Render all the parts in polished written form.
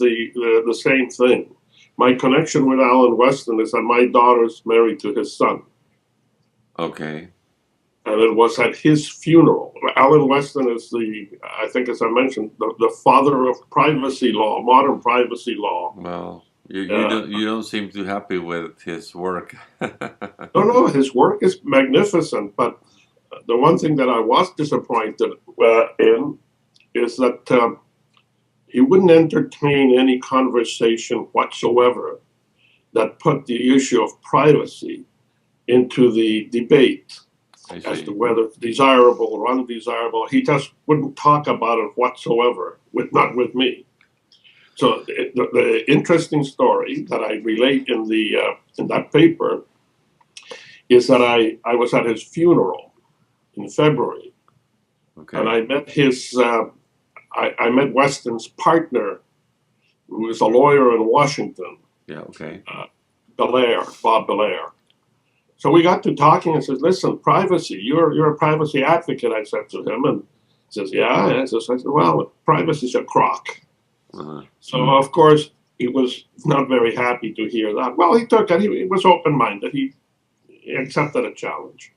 of the same thing. My connection with Alan Weston is that my daughter's married to his son. Okay. And it was at his funeral. Alan Weston is I think, as I mentioned, the father of privacy law, modern privacy law. Well, Uh, you don't seem too happy with his work. no, no, his work is magnificent, but the one thing that I was disappointed in is that he wouldn't entertain any conversation whatsoever that put the issue of privacy into the debate I as to see. whether it's desirable or undesirable. He just wouldn't talk about it whatsoever, not with me. So the interesting story that I relate in that paper is that I was at his funeral in February, and Okay. I met I met Weston's partner, who is a lawyer in Washington, Yeah. Okay. uh, Bob Belair. So we got to talking and says, listen, privacy, you're a privacy advocate, I said to him. And he says, yeah. And I said, well, privacy's a crock. Uh-huh. So, of course, he was not very happy to hear that. Well, he took it. He was open minded. He accepted a challenge.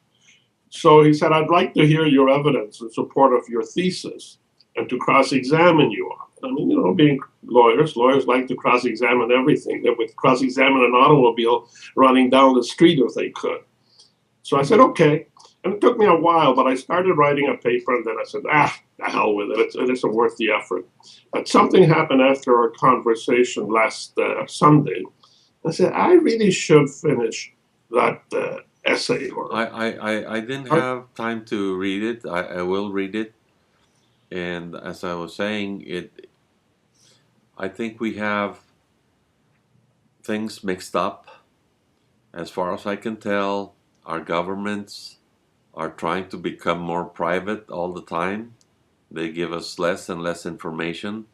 So he said, I'd like to hear your evidence in support of your thesis and to cross examine you on it. I mean, being lawyers like to cross examine everything. They would cross examine an automobile running down the street if they could. So I said, okay. And it took me a while, but I started writing a paper and then I said, the hell with it. It isn't worth the effort. But something happened after our conversation last Sunday. I said, I really should finish that essay or I didn't have time to read it. I will read it. And as I was saying, I think we have things mixed up. As far as I can tell, our governments are trying to become more private all the time. They give us less and less information,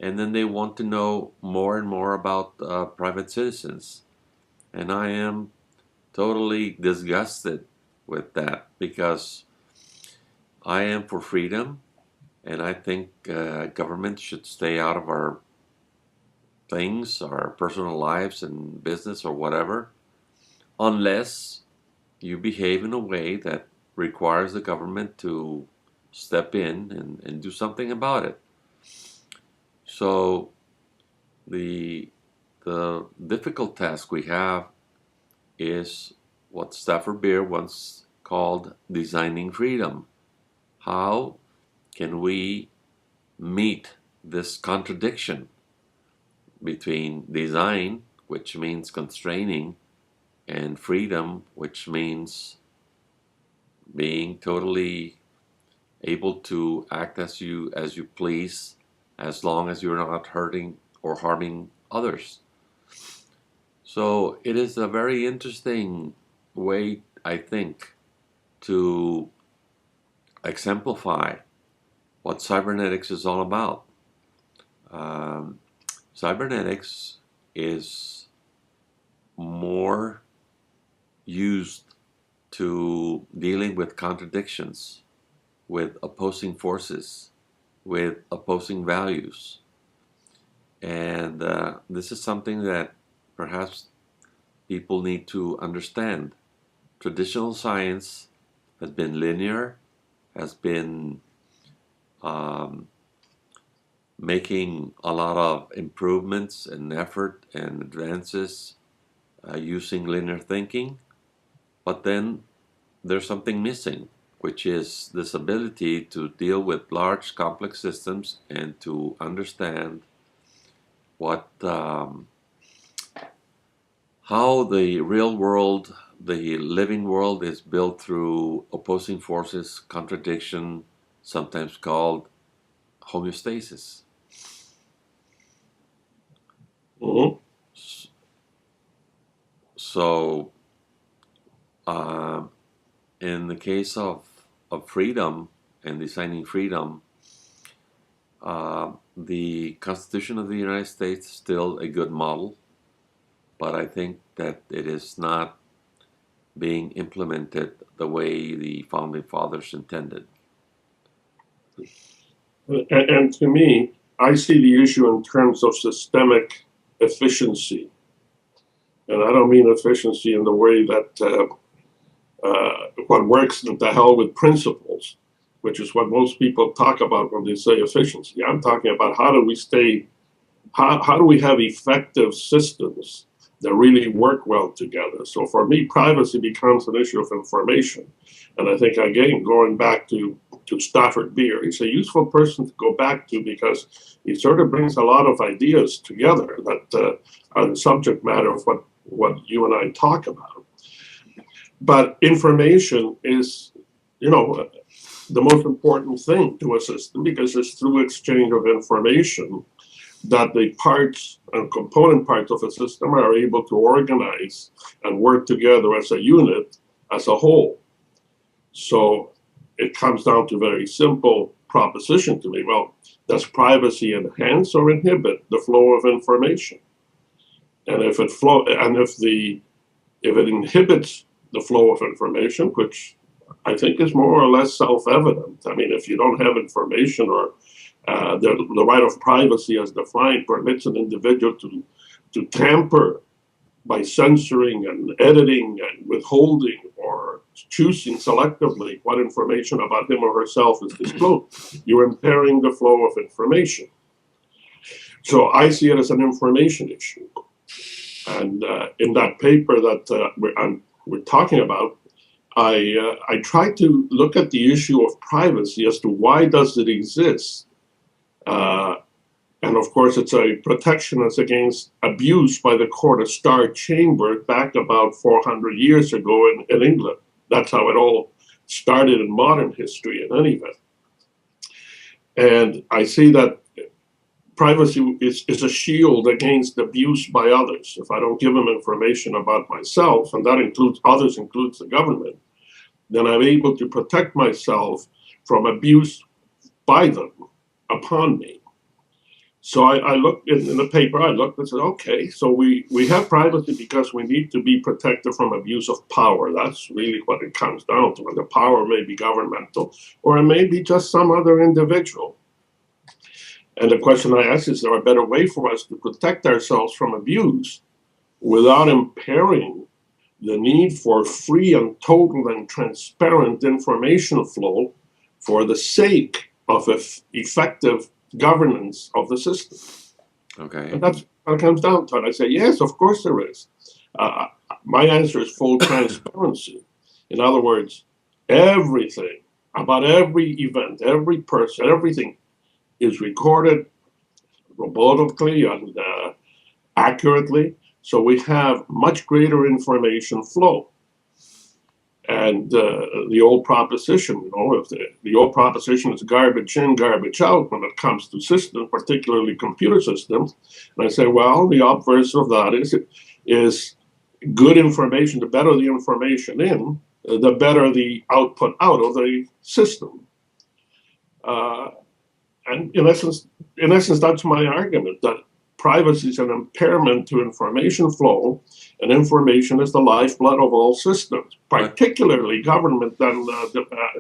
and then they want to know more and more about private citizens. And I am totally disgusted with that because I am for freedom, and I think government should stay out of our things, our personal lives and business or whatever, unless you behave in a way that requires the government to step in and do something about it. So the the difficult task we have is what Stafford Beer once called designing freedom. How can we meet this contradiction between design, which means constraining, and freedom, which means being totally able to act as you please, as long as you're not hurting or harming others. So it is a very interesting way, I think, to exemplify what cybernetics is all about. Um, Cybernetics is more used to dealing with contradictions, with opposing forces, with opposing values. And this is something that perhaps people need to understand. Traditional science has been linear, has been um, making a lot of improvements and effort and advances using linear thinking, but then there's something missing, which is this ability to deal with large complex systems and to understand what how the real world, the living world, is built through opposing forces, contradiction, sometimes called homeostasis. mhm. So, uh, in the case of freedom and designing freedom, the Constitution of the United States is still a good model, but I think that it is not being implemented the way the founding fathers intended. And to me, I see the issue in terms of systemic efficiency. And I don't mean efficiency in the way that what works in the hell with principles, which is what most people talk about when they say efficiency. I'm talking about how do we have effective systems that really work well together. So for me, privacy becomes an issue of information. And I think, again, going back to Stafford Beer, he's a useful person to go back to because he sort of brings a lot of ideas together that are the subject matter of what you and I talk about. But information is, the most important thing to a system because it's through exchange of information that the parts and component parts of a system are able to organize and work together as a unit, as a whole. So it comes down to a very simple proposition to me. Well, does privacy enhance or inhibit the flow of information? And if it inhibits the flow of information, which I think is more or less self-evident. I mean, if you don't have information or the right of privacy as defined permits an individual to tamper by censoring and editing and withholding or choosing selectively what information about him or herself is disclosed, you're impairing the flow of information. So I see it as an information issue. And in that paper that we're talking about, I try to look at the issue of privacy as to why does it exist. And of course, it's a protection against abuse by the Court of Star Chamber back about 400 years ago in England. That's how it all started in modern history in any event. And I see that privacy is a shield against abuse by others. If I don't give them information about myself, and that includes the government, then I'm able to protect myself from abuse by them upon me. So I looked in the paper, I looked and said, okay, so we have privacy because we need to be protected from abuse of power. That's really what it comes down to. And the power may be governmental, or it may be just some other individual. And the question I ask is there a better way for us to protect ourselves from abuse without impairing the need for free and total and transparent information flow for the sake of effective governance of the system? Okay. And that's what it comes down to. And I say, yes, of course there is. My answer is full transparency. In other words, everything about every event, every person, everything is recorded robotically and accurately. So we have much greater information flow. And the old proposition, if the old proposition is garbage in, garbage out when it comes to systems, particularly computer systems. And I say, well, the obverse of that is good information. The better the information in, the better the output out of the system. And in essence, that's my argument, that privacy is an impairment to information flow, and information is the lifeblood of all systems, particularly government and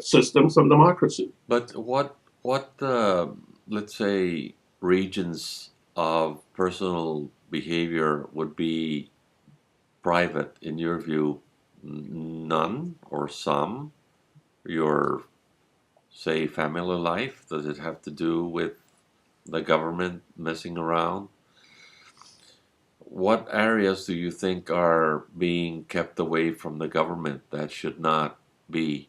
systems and democracy. But what let's say, regions of personal behavior would be private in your view? None or some? Your, say, family life? Does it have to do with the government messing around? What areas do you think are being kept away from the government that should not be,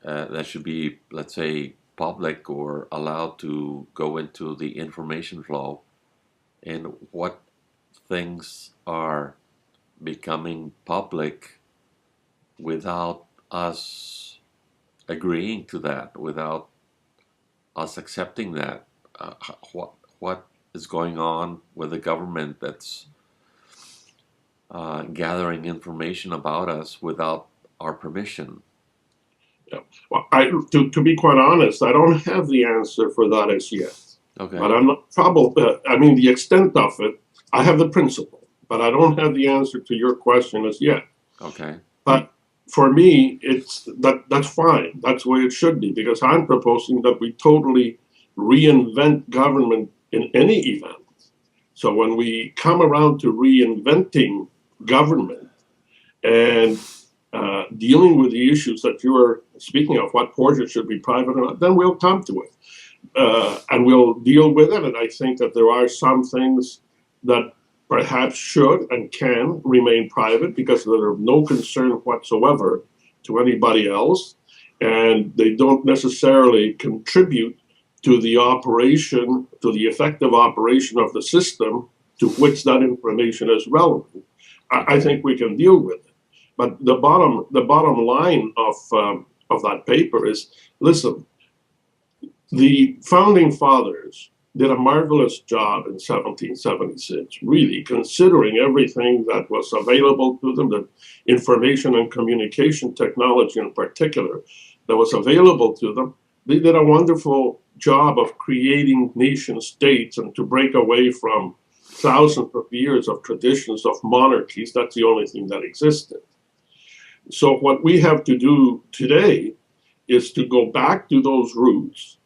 that should be, let's say, public or allowed to go into the information flow? And what things are becoming public without us agreeing to that, without us accepting that? What is going on with the government that's gathering information about us without our permission? Yeah. Well, to be quite honest, I don't have the answer for that as yet. Okay. But I'm not probably. The extent of it, I have the principle, but I don't have the answer to your question as yet. Okay. But for me, that's fine. That's the way it should be, because I'm proposing that we totally reinvent government in any event. So when we come around to reinventing government and dealing with the issues that you are speaking of, what portion should be private or not, then we'll come to it. And we'll deal with it. And I think that there are some things that perhaps should and can remain private because they're of no concern whatsoever to anybody else. And they don't necessarily contribute to the operation, to the effective operation of the system to which that information is relevant. I think we can deal with it. But the bottom line of that paper is, listen, the founding fathers did a marvelous job in 1776, really, considering everything that was available to them, the information and communication technology in particular that was available to them. They did a wonderful job of creating nation states and to break away from thousands of years of traditions of monarchies. That's the only thing that existed. So what we have to do today is to go back to those roots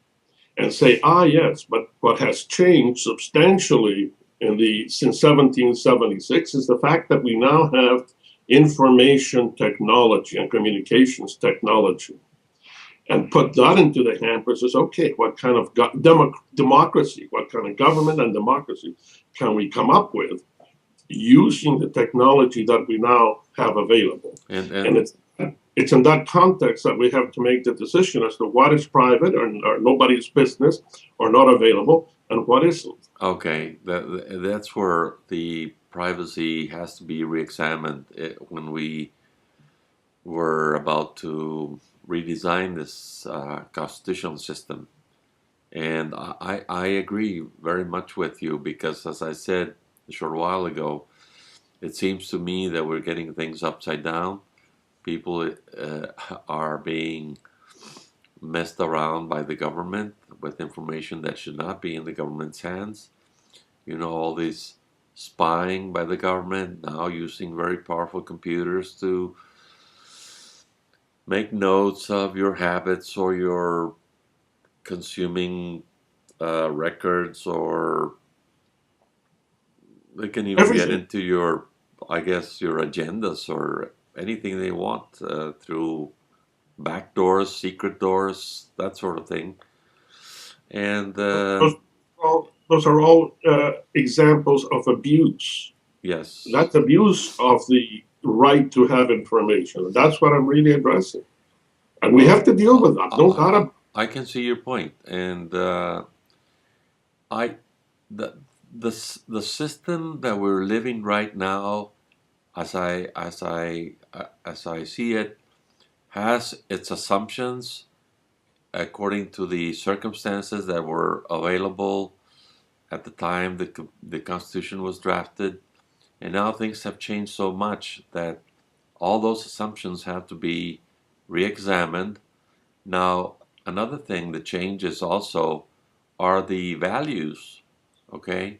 and say, yes, but what has changed substantially since 1776 is the fact that we now have information technology and communications technology. And put that into the hand versus, okay, what kind of democracy, what kind of government and democracy can we come up with using the technology that we now have available? And it's in that context that we have to make the decision as to what is private or nobody's business or not available and what isn't. Okay, that's where the privacy has to be reexamined when we were about to redesign this constitutional system. And I agree very much with you because, as I said a short while ago, it seems to me that we're getting things upside down. People are being messed around by the government with information that should not be in the government's hands. You know, all this spying by the government, now using very powerful computers to make notes of your habits or your consuming records, or they can even get into your, I guess, your agendas or anything they want through back doors, secret doors, that sort of thing. And those are all examples of abuse. yes, That's abuse of the right to have information. That's what I'm really addressing, and we have to deal with that. No doubt. I can see your point, and I the the system that we're living right now, as I see it, has its assumptions according to the circumstances that were available at the time the Constitution was drafted, and now things have changed so much that all those assumptions have to be re-examined. Now, another thing that changes also are the values. Okay,